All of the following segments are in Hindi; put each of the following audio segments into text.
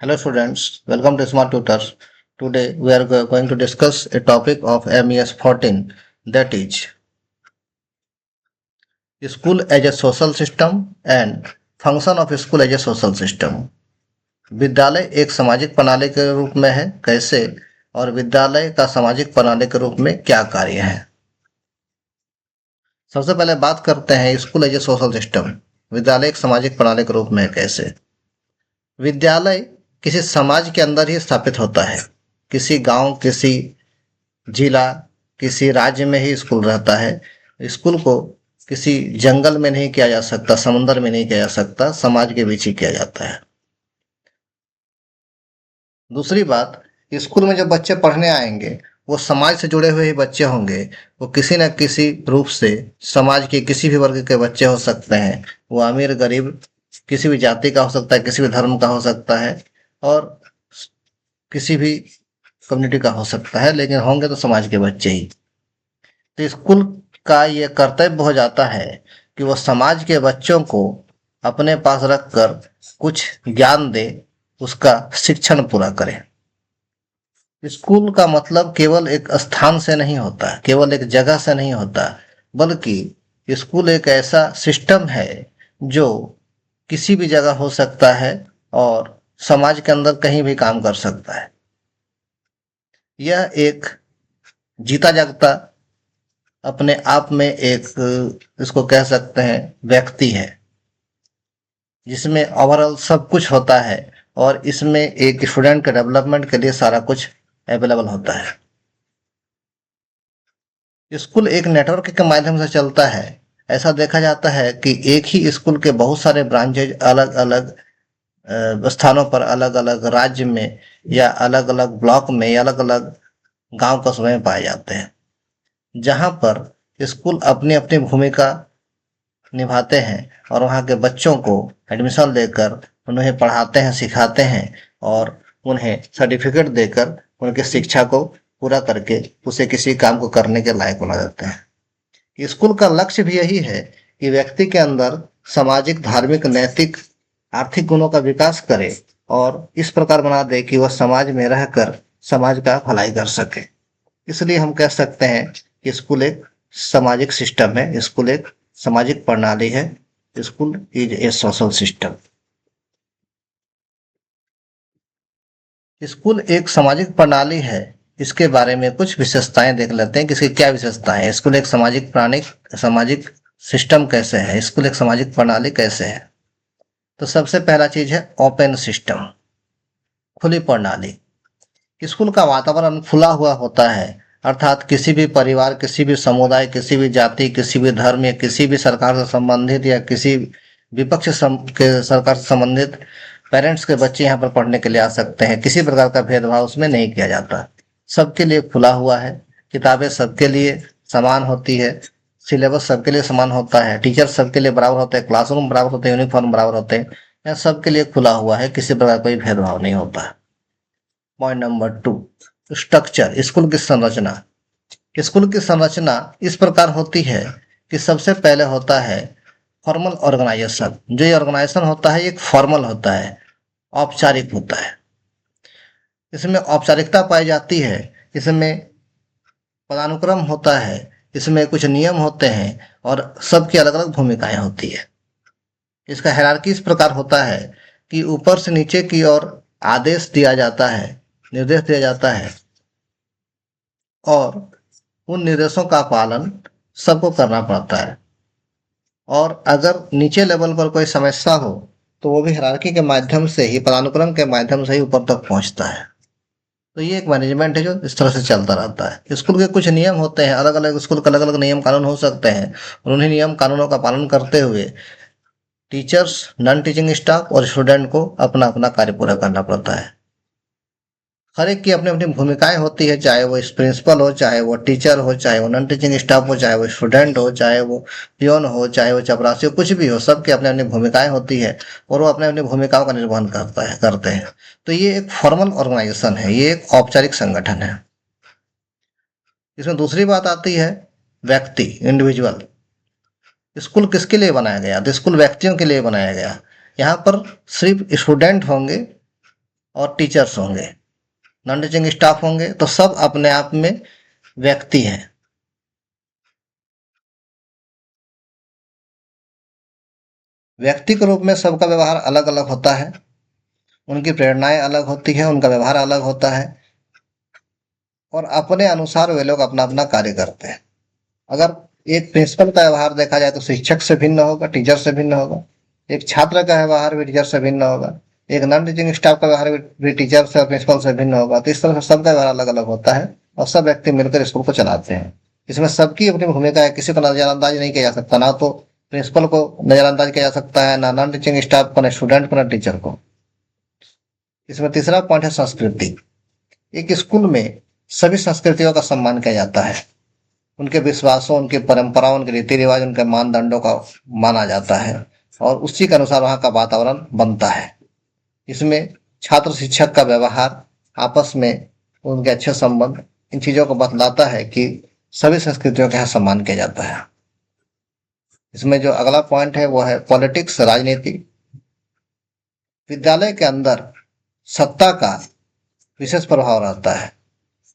Hello students, welcome to Smart Tutors. Today we are going to discuss a topic of MES 14, that is school as a social system and function of school as a social system. विद्यालय एक सामाजिक प्रणाली के रूप में है कैसे और विद्यालय का सामाजिक प्रणाली के रूप में क्या कार्य है। सबसे पहले बात करते हैं school as a social system. विद्यालय एक सामाजिक प्रणाली के रूप में है कैसे। विद्यालय किसी समाज के अंदर ही स्थापित होता है। किसी गांव, किसी जिला, किसी राज्य में ही स्कूल रहता है। स्कूल को किसी जंगल में नहीं किया जा सकता, समुद्र में नहीं किया जा सकता, समाज के बीच ही किया जाता है। दूसरी बात, स्कूल में जब बच्चे पढ़ने आएंगे वो समाज से जुड़े हुए ही बच्चे होंगे। वो किसी न किसी रूप से समाज के किसी भी वर्ग के बच्चे हो सकते हैं। वो अमीर गरीब किसी भी जाति का हो सकता है, किसी भी धर्म का हो सकता है और किसी भी कम्युनिटी का हो सकता है, लेकिन होंगे तो समाज के बच्चे ही। तो स्कूल का ये कर्तव्य हो जाता है कि वो समाज के बच्चों को अपने पास रखकर कुछ ज्ञान दे, उसका शिक्षण पूरा करे। स्कूल का मतलब केवल एक स्थान से नहीं होता, केवल एक जगह से नहीं होता, बल्कि स्कूल एक ऐसा सिस्टम है जो किसी भी जगह हो सकता है और समाज के अंदर कहीं भी काम कर सकता है। यह एक जीता जागता अपने आप में एक इसको कह सकते हैं व्यक्ति है, जिसमें ओवरऑल सब कुछ होता है और इसमें एक स्टूडेंट के डेवलपमेंट के लिए सारा कुछ अवेलेबल होता है। स्कूल एक नेटवर्क के माध्यम से चलता है। ऐसा देखा जाता है कि एक ही स्कूल के बहुत सारे ब्रांचेज अलग अलग स्थानों पर, अलग अलग राज्य में या अलग अलग ब्लॉक में या अलग अलग गांव कस्बे में पाए जाते हैं, जहां पर स्कूल अपनी अपनी भूमिका निभाते हैं और वहां के बच्चों को एडमिशन लेकर उन्हें पढ़ाते हैं, सिखाते हैं और उन्हें सर्टिफिकेट देकर उनकी शिक्षा को पूरा करके उसे किसी काम को करने के लायक बना देते हैं। स्कूल का लक्ष्य भी यही है कि व्यक्ति के अंदर सामाजिक, धार्मिक, नैतिक, आर्थिक गुणों का विकास करे और इस प्रकार बना दे कि वह समाज में रहकर समाज का भलाई कर सके। इसलिए हम कह सकते हैं कि स्कूल एक सामाजिक सिस्टम है, स्कूल एक सामाजिक प्रणाली है, school is a social system. School एक सामाजिक प्रणाली है, इसके बारे में कुछ विशेषताएं देख लेते हैं कि इसकी क्या विशेषताएं हैं। स्कूल एक सामाजिक प्राणी, सामाजिक सिस्टम कैसे है, स्कूल एक सामाजिक प्रणाली कैसे है। तो सबसे पहला चीज है ओपन सिस्टम, खुली प्रणाली। स्कूल का वातावरण खुला हुआ होता है, अर्थात किसी भी परिवार, किसी भी समुदाय, किसी भी जाति, किसी भी धर्म या किसी भी सरकार से संबंधित या किसी विपक्ष के सरकार से संबंधित पेरेंट्स के बच्चे यहाँ पर पढ़ने के लिए आ सकते हैं। किसी प्रकार का भेदभाव उसमें नहीं किया जाता, सबके लिए खुला हुआ है। किताबें सबके लिए समान होती है, सिलेबस सबके लिए समान होता है, टीचर सबके लिए बराबर होते हैं, क्लासरूम बराबर होते हैं, यूनिफॉर्म बराबर होते हैं। यह सबके लिए खुला हुआ है, किसी प्रकार कोई भेदभाव नहीं होता। पॉइंट नंबर 2, स्ट्रक्चर, स्कूल की संरचना। स्कूल की संरचना इस प्रकार होती है कि सबसे पहले होता है फॉर्मल ऑर्गेनाइजेशन। जो ये ऑर्गेनाइजेशन होता है एक फॉर्मल होता है, औपचारिक होता है। इसमें औपचारिकता पाई जाती है, इसमें पदानुक्रम होता है, इसमें कुछ नियम होते हैं और सबकी अलग अलग भूमिकाएं होती है। इसका हायरार्की इस प्रकार होता है कि ऊपर से नीचे की ओर आदेश दिया जाता है, निर्देश दिया जाता है और उन निर्देशों का पालन सबको करना पड़ता है। और अगर नीचे लेवल पर कोई समस्या हो तो वो भी हायरार्की के माध्यम से ही, पदानुक्रम के माध्यम से ही ऊपर तक पहुंचता है। तो ये एक मैनेजमेंट है जो इस तरह से चलता रहता है। स्कूल के कुछ नियम होते हैं, अलग अलग स्कूल के अलग अलग नियम कानून हो सकते हैं और उन्हीं नियम कानूनों का पालन करते हुए टीचर्स, नॉन टीचिंग स्टाफ और स्टूडेंट को अपना अपना कार्य पूरा करना पड़ता है। हर एक की अपनी अपनी भूमिकाएं होती है, चाहे वो प्रिंसिपल हो, चाहे वो टीचर हो, चाहे वो नॉन टीचिंग स्टाफ हो, चाहे वो स्टूडेंट हो, चाहे वो पियोन हो, चाहे वो चपरासी हो, कुछ भी हो, सबकी अपनी अपनी भूमिकाएं होती है और वो अपने अपनी भूमिकाओं का निर्वहन करते हैं। तो ये एक फॉर्मल ऑर्गेनाइजेशन है, ये एक औपचारिक संगठन है। इसमें दूसरी बात आती है व्यक्ति, इंडिविजुअल। स्कूल किसके लिए बनाया गया? तो स्कूल व्यक्तियों के लिए बनाया गया। यहाँ पर सिर्फ स्टूडेंट होंगे और टीचर्स होंगे, नॉन टीचिंग स्टाफ होंगे, तो सब अपने आप में व्यक्ति हैं। व्यक्ति के रूप में सबका व्यवहार अलग अलग होता है, उनकी प्रेरणाएं अलग होती है, उनका व्यवहार अलग होता है, और अपने अनुसार वे लोग अपना अपना कार्य करते हैं। अगर एक प्रिंसिपल का व्यवहार देखा जाए तो शिक्षक से भिन्न होगा, टीचर से भिन्न होगा। एक छात्र का व्यवहार भी टीचर से भिन्न होगा। एक नॉन टीचिंग स्टाफ का व्यवहार भी टीचर से और प्रिंसिपल से भिन्न होगा। तो इस तरह से सबका व्यवहार अलग अलग होता है और सब व्यक्ति मिलकर स्कूल को चलाते हैं। इसमें सबकी अपनी भूमिका है, किसी को नजरअंदाज नहीं किया जा सकता। ना तो प्रिंसिपल को नजरअंदाज किया जा सकता है, ना नॉन टीचिंग स्टाफ को, ना स्टूडेंट को, ना टीचर को। इसमें तीसरा पॉइंट है संस्कृति। एक स्कूल में सभी संस्कृतियों का सम्मान किया जाता है। उनके विश्वासों, उनकी परंपराओं, उनके रीति रिवाज, उनके मानदंडों का माना जाता है और उसी के अनुसार वहाँ का वातावरण बनता है। इसमें छात्र शिक्षक का व्यवहार, आपस में उनके अच्छे संबंध, इन चीजों को बतलाता है कि सभी संस्कृतियों का यहाँ सम्मान किया जाता है। इसमें जो अगला पॉइंट है वो है पॉलिटिक्स, राजनीति। विद्यालय के अंदर सत्ता का विशेष प्रभाव रहता है।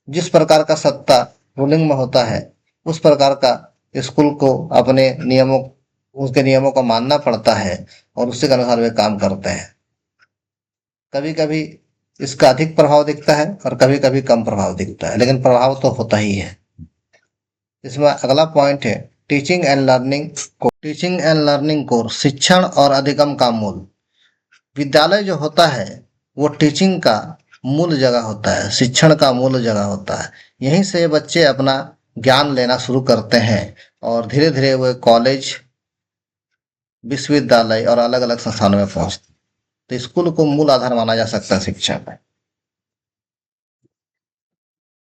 जिस प्रकार का सत्ता रूलिंग में होता है, उस प्रकार का स्कूल को अपने नियमों, उसके नियमों को मानना पड़ता है और उसी के अनुसार वे काम करते हैं। कभी कभी इसका अधिक प्रभाव दिखता है और कभी कभी कम प्रभाव दिखता है, लेकिन प्रभाव तो होता ही है। इसमें अगला पॉइंट है teaching and learning course. Teaching and learning course, शिक्षण और अधिगम का मूल। विद्यालय जो होता है वो टीचिंग का मूल जगह होता है, शिक्षण का मूल जगह होता है। यहीं से बच्चे अपना ज्ञान लेना शुरू करते हैं और धीरे धीरे वे कॉलेज, विश्वविद्यालय और अलग अलग संस्थानों में पहुंचते। तो स्कूल को मूल आधार माना जा सकता है शिक्षा में।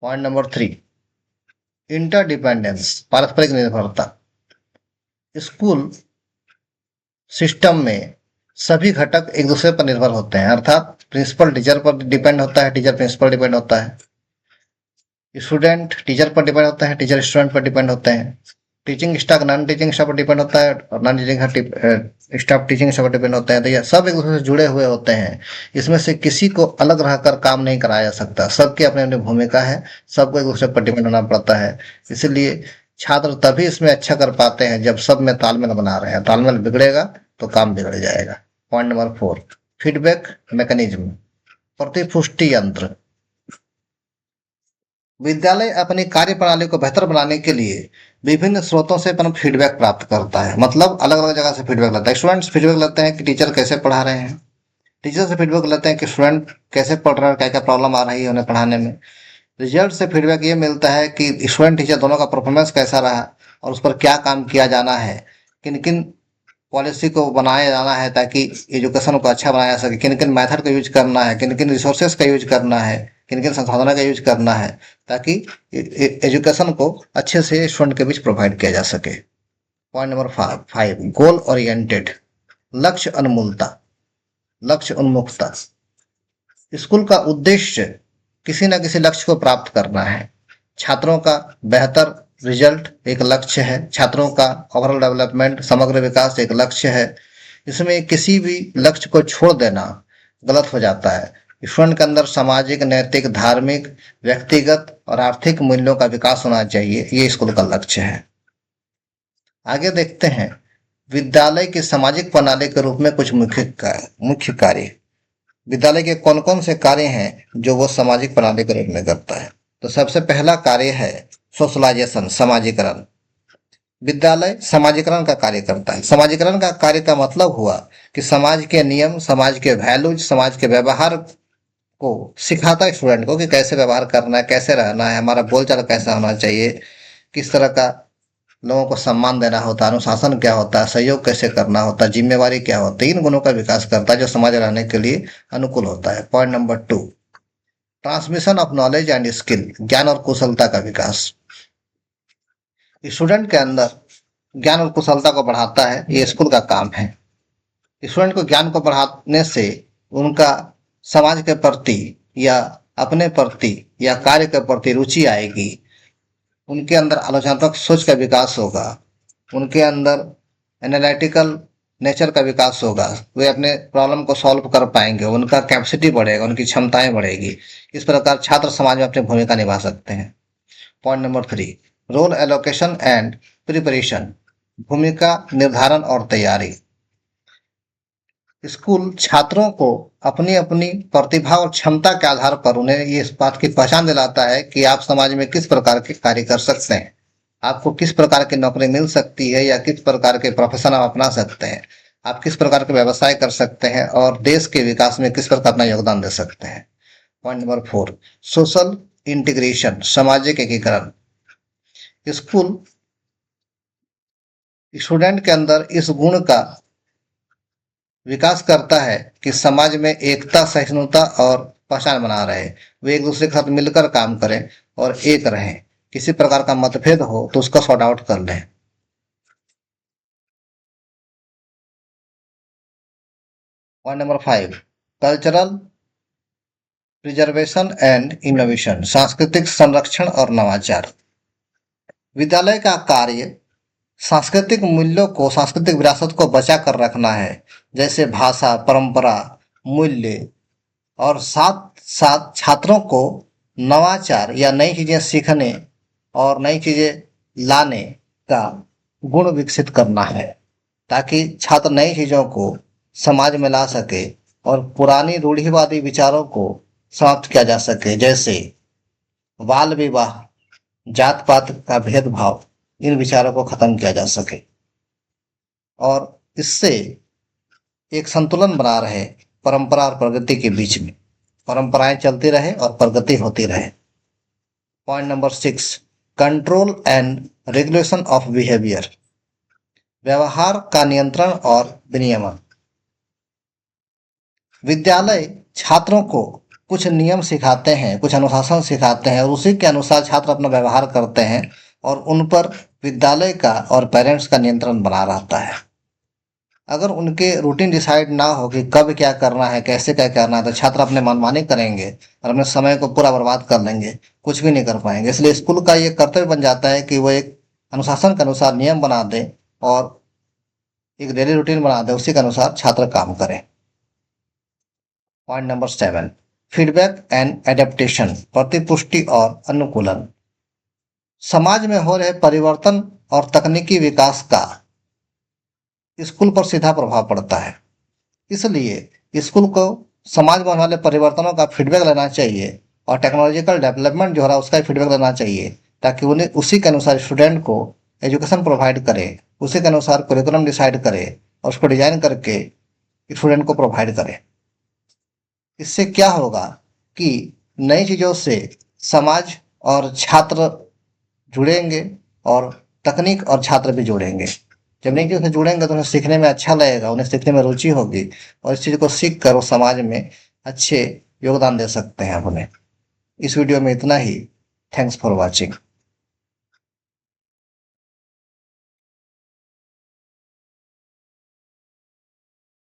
पॉइंट नंबर 3, इंटरडिपेंडेंस, पारस्परिक निर्भरता। स्कूल सिस्टम में सभी घटक एक दूसरे पर निर्भर होते हैं, अर्थात प्रिंसिपल टीचर पर डिपेंड होता है, टीचर प्रिंसिपल डिपेंड होता है, स्टूडेंट टीचर पर डिपेंड होता है, टीचर स्टूडेंट पर डिपेंड होते हैं, teaching staff non teaching staff पर डिपेंड होता है और non teaching staff teaching staff पर डिपेंड होते हैं। तो ये सब एक दूसरे से जुड़े हुए होते हैं। इसमें से किसी को अलग रहकर काम नहीं कराया जा सकता, सबकी अपनी अपनी भूमिका है, सबको एक दूसरे पर डिपेंड होना पड़ता है। इसलिए छात्र तभी इसमें अच्छा कर पाते हैं जब सब में तालमेल बना रहे हैं। तालमेल बिगड़ेगा तो काम बिगड़ जाएगा। पॉइंट नंबर 4, फीडबैक मैकेनिज्म, प्रतिपुष्टि यंत्र। विद्यालय अपनी कार्य प्रणाली को बेहतर बनाने के लिए विभिन्न स्रोतों से अपना फीडबैक प्राप्त करता है। मतलब अलग अलग जगह से फीडबैक लेता है। स्टूडेंट्स फीडबैक लेते हैं कि टीचर कैसे पढ़ा रहे हैं, टीचर से फीडबैक लेते हैं कि स्टूडेंट कैसे पढ़ रहे हैं, क्या क्या प्रॉब्लम आ रही है उन्हें पढ़ाने में। रिजल्ट से फीडबैक ये मिलता है कि स्टूडेंट टीचर दोनों का परफॉर्मेंस कैसा रहा और उस पर क्या काम किया जाना है, किन किन पॉलिसी को बनाया जाना है ताकि एजुकेशन को अच्छा बनाया जा सके, किन किन मेथड का यूज करना है, किन किन रिसोर्सेज का यूज करना है, किन किन संसाधनों का यूज करना है ताकि एजुकेशन को अच्छे से स्टूडेंट के बीच प्रोवाइड किया जा सके। पॉइंट नंबर 5, गोल ओरिएंटेड, लक्ष्य उन्मुखता। लक्ष्य उन्मुखता, स्कूल का उद्देश्य किसी न किसी लक्ष्य को प्राप्त करना है। छात्रों का बेहतर रिजल्ट एक लक्ष्य है, छात्रों का ओवरऑल डेवलपमेंट, समग्र विकास एक लक्ष्य है। इसमें किसी भी लक्ष्य को छोड़ देना गलत हो जाता है। स्टूडेंट के अंदर सामाजिक, नैतिक, धार्मिक, व्यक्तिगत और आर्थिक मूल्यों का विकास होना चाहिए, ये स्कूल का लक्ष्य है। आगे देखते हैं विद्यालय की सामाजिक प्रणाली के रूप में कुछ मुख्य कार्य। विद्यालय के कौन कौन से कार्य हैं जो वो सामाजिक प्रणाली के रूप में करता है। तो सबसे पहला कार्य है सोशलाइजेशन, समाजीकरण। विद्यालय समाजीकरण का कार्य करता है। समाजीकरण का कार्य का मतलब हुआ कि समाज के नियम, समाज के वैल्यूज, समाज के व्यवहार को सिखाता है स्टूडेंट को कि कैसे व्यवहार करना है, कैसे रहना है, हमारा बोलचाल कैसा होना चाहिए, किस तरह का लोगों को सम्मान देना होता है, अनुशासन क्या होता है, सहयोग कैसे करना होता है, जिम्मेवारी क्या होती है। इन गुणों का विकास करता है जो समाज रहने के लिए अनुकूल होता है। Point number 2, transmission of knowledge and skill, ज्ञान और कुशलता का विकास। स्टूडेंट के अंदर ज्ञान और कुशलता को बढ़ाता है, ये स्कूल का काम है। स्टूडेंट को ज्ञान को बढ़ाने से उनका समाज के प्रति या अपने प्रति या कार्य के प्रति रुचि आएगी, उनके अंदर आलोचनात्मक सोच का विकास होगा, उनके अंदर एनालिटिकल नेचर का विकास होगा, वे अपने प्रॉब्लम को सॉल्व कर पाएंगे, उनका कैपेसिटी बढ़ेगा, उनकी क्षमताएं बढ़ेगी। इस प्रकार छात्र समाज में अपनी भूमिका निभा सकते हैं। Point number 3, role allocation and preparation, भूमिका निर्धारण और तैयारी। स्कूल छात्रों को अपनी अपनी प्रतिभा और क्षमता के आधार पर उन्हें ये इस बात की पहचान दिलाता है कि आप समाज में किस प्रकार के कार्य कर सकते हैं, आपको किस प्रकार की नौकरी मिल सकती है या किस प्रकार के प्रोफेशन आप अपना सकते हैं, आप किस प्रकार के व्यवसाय कर सकते हैं और देश के विकास में किस प्रकार अपना योगदान दे सकते हैं। पॉइंट नंबर 4, सोशल इंटीग्रेशन, सामाजिक एकीकरण। स्कूल स्टूडेंट के अंदर इस गुण का विकास करता है कि समाज में एकता, सहिष्णुता और पहचान बना रहे, वे एक दूसरे के साथ मिलकर काम करें और एक रहें, किसी प्रकार का मतभेद हो तो उसका सॉर्ट आउट कर लें। Point number 5, cultural preservation and innovation, सांस्कृतिक संरक्षण और नवाचार। विद्यालय का कार्य सांस्कृतिक मूल्यों को, सांस्कृतिक विरासत को बचा कर रखना है, जैसे भाषा, परंपरा, मूल्य, और साथ साथ छात्रों को नवाचार या नई चीजें सीखने और नई चीजें लाने का गुण विकसित करना है, ताकि छात्र नई चीजों को समाज में ला सके और पुरानी रूढ़िवादी विचारों को समाप्त किया जा सके, जैसे बाल विवाह, जात पात का भेदभाव, इन विचारों को खत्म किया जा सके और इससे एक संतुलन बना रहे परंपरा और प्रगति के बीच में, परंपराएं चलती रहे और प्रगति होती रहे। Point number 6, control and regulation of behaviour, व्यवहार का नियंत्रण और विनियमन। विद्यालय छात्रों को कुछ नियम सिखाते हैं, कुछ अनुशासन सिखाते हैं और उसी के अनुसार छात्र अपना व्यवहार करते हैं और उन पर विद्यालय का और पेरेंट्स का नियंत्रण बना रहता है। अगर उनके रूटीन डिसाइड ना हो कि कब क्या करना है, कैसे क्या करना है, तो छात्र अपने मनमानी करेंगे और अपने समय को पूरा बर्बाद कर लेंगे, कुछ भी नहीं कर पाएंगे। इसलिए स्कूल का ये कर्तव्य बन जाता है कि वो एक अनुशासन के अनुसार नियम बना दे और एक डेली रूटीन बना दे, उसी के अनुसार छात्र काम करें। Point number 7, feedback and adaptation, प्रतिपुष्टि और अनुकूलन। समाज में हो रहे परिवर्तन और तकनीकी विकास का स्कूल पर सीधा प्रभाव पड़ता है, इसलिए स्कूल को समाज में होने वाले परिवर्तनों का फीडबैक लेना चाहिए और टेक्नोलॉजिकल डेवलपमेंट जो हो रहा है उसका फीडबैक लेना चाहिए, ताकि उन्हें उसी के अनुसार स्टूडेंट को एजुकेशन प्रोवाइड करे, उसी के अनुसार करिकुलम डिसाइड करे और उसको डिजाइन करके स्टूडेंट को प्रोवाइड करे। इससे क्या होगा कि नई चीजों से समाज और छात्र जुड़ेंगे और तकनीक और छात्र भी जुड़ेंगे। जब नई चीजों से जुड़ेंगे तो उन्हें सीखने में अच्छा लगेगा, उन्हें सीखने में रुचि होगी और इस चीज को सीख कर वो समाज में अच्छे योगदान दे सकते हैं अपने। इस वीडियो में इतना ही। Thanks for watching.